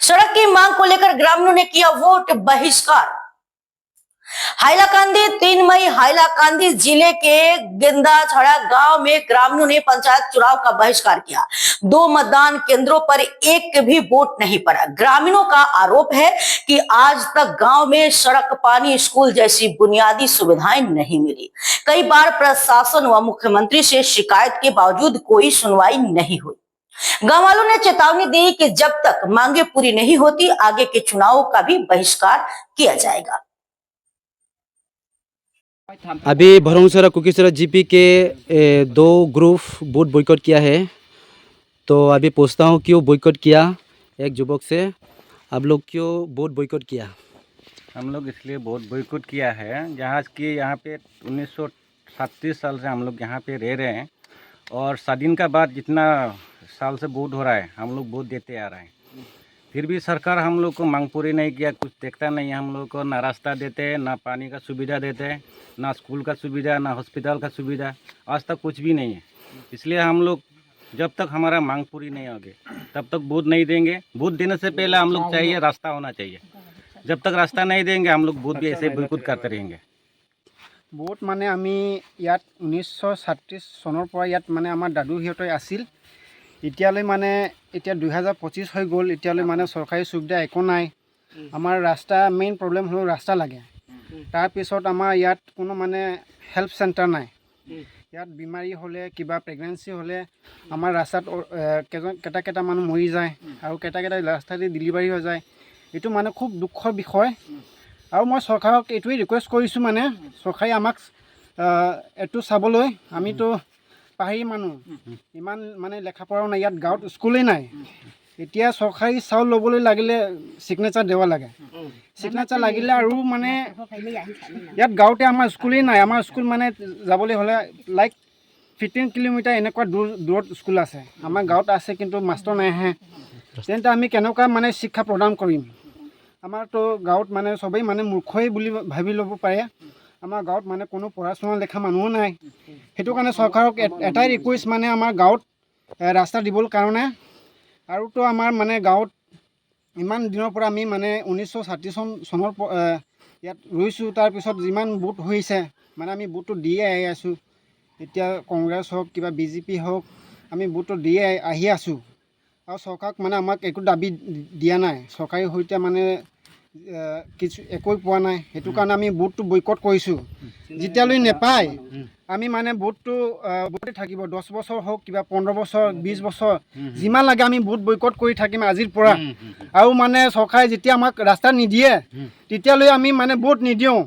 सड़क की मांग को लेकर ग्रामीणों ने किया वोट बहिष्कार। हाइलाकांदी 3 मई हाइलाकांदी जिले के गिंदाछड़ा गांव में ग्रामीणों ने पंचायत चुनाव का बहिष्कार किया। 2 मतदान केंद्रों पर एक भी वोट नहीं पड़ा। ग्रामीणों का आरोप है कि आज तक गांव में सड़क, पानी, स्कूल जैसी बुनियादी सुविधाएं नहीं मिली। कई बार प्रशासन व मुख्यमंत्री से शिकायत के बावजूद कोई सुनवाई नहीं हुई। गांव वालों ने चेतावनी दी कि जब तक मांगे पूरी नहीं होती आगे के चुनाव का भी बहिष्कार किया जाएगा। अभी भरोंसरा कुकीसरा जीपी के 2 ग्रुप वोट बॉयकॉट किया है। तो अभी पूछता हूँ क्यों बॉयकॉट किया। एक युवक से, आप लोग क्यों वोट बॉयकॉट किया? हम लोग इसलिए वोट बॉयकॉट किया है जहाँ कि यहाँ पे 1937 साल से हम लोग यहाँ पे रह रहे हैं और स्वाधीन का बाद जितना साल से वोट हो रहा है हम लोग वोट देते आ रहे हैं। फिर भी सरकार हम लोग को मांग पूरी नहीं किया, कुछ देखता नहीं है। हम लोग को ना रास्ता देते हैं, ना पानी का सुविधा देते हैं, ना स्कूल का सुविधा, ना हॉस्पिटल का सुविधा, आज तक कुछ भी नहीं है। इसलिए हम लोग जब तक हमारा मांग पूरी नहीं होगी तब तक वोट नहीं देंगे। वोट देने से पहले हम लोग चाहिए रास्ता होना चाहिए। जब तक रास्ता नहीं देंगे हम लोग वोट भी ऐसे बॉयकॉट करते रहेंगे। ভোট মানে আমি ইয়াত 1937 চনৰ পৰা ইয়াত মানে আমাৰ দাদুহিহঁতে আছিল। এতিয়ালৈ মানে এতিয়া 2025 হৈ গ'ল, এতিয়ালৈ মানে চৰকাৰী সুবিধা একো নাই। আমাৰ ৰাস্তা মেইন প্ৰব্লেম হ'ল ৰাস্তা লাগে। তাৰপিছত আমাৰ ইয়াত কোনো মানে হেল্প চেণ্টাৰ নাই। ইয়াত বিমাৰী হ'লে কিবা প্ৰেগনেঞ্চি হ'লে আমাৰ ৰাস্তাত কেইটা মানুহ মৰি যায় আৰু কেইটা ৰাস্তাতে ডেলিভাৰী হৈ যায়। এইটো মানে খুব দুখৰ বিষয়। আৰু মই চৰকাৰক এইটোৱে ৰিকুৱেষ্ট কৰিছোঁ, মানে চৰকাৰে আমাক এইটো চাবলৈ। আমিতো পাহাৰী মানুহ, ইমান মানে লেখা পঢ়াও নাই, ইয়াত গাঁৱত স্কুলেই নাই। এতিয়া চৰকাৰী চাউল ল'বলৈ লাগিলে ছিগনেচাৰ দিব লাগে। ছিগনেচাৰ লাগিলে আৰু মানে ইয়াত গাঁৱতে আমাৰ স্কুলেই নাই। আমাৰ স্কুল মানে যাবলৈ হ'লে লাইক 15 কিলোমিটাৰ এনেকুৱা দূৰত স্কুল আছে। আমাৰ গাঁৱত আছে কিন্তু মাষ্টৰ নাহে। তেন্তে আমি কেনেকুৱা মানে শিক্ষা প্ৰদান কৰিম? আমাৰতো গাঁৱত মানে সবেই মানে মূৰ্খই বুলি ভাবি ল'ব পাৰে। আমাৰ গাঁৱত মানে কোনো পঢ়া শুনা লেখা মানুহো নাই। সেইটো কাৰণে চৰকাৰক এটাই ৰিকুৱেষ্ট, মানে আমাৰ গাঁৱত ৰাস্তা দিবলৈ কাৰণে। আৰুতো আমাৰ মানে গাঁৱত ইমান দিনৰ পৰা আমি মানে 1937 চনৰ ইয়াত ৰৈছোঁ। তাৰপিছত যিমান ভোট হৈছে মানে আমি ভোটটো দিয়ে আহি আছোঁ। এতিয়া কংগ্ৰেছ হওক কিবা BJP হওক আমি ভোটটো দিয়ে আহি আছোঁ। আৰু চৰকাৰক মানে আমাক একো দাবী দিয়া নাই। চৰকাৰী সৈতে মানে কিছু একোই পোৱা নাই। সেইটো কাৰণে আমি ভোটটো বয়কট কৰিছোঁ। যেতিয়ালৈ নেপায় আমি মানে ভোটটো ভোটে থাকিব। 10 বছৰ হওক কিবা 15 বছৰ 20 বছৰ যিমান লাগে আমি ভোট বয়কট কৰি থাকিম আজিৰ পৰা। আৰু মানে চৰকাৰে যেতিয়া আমাক ৰাস্তা নিদিয়ে তেতিয়ালৈ আমি মানে ভোট নিদিওঁ।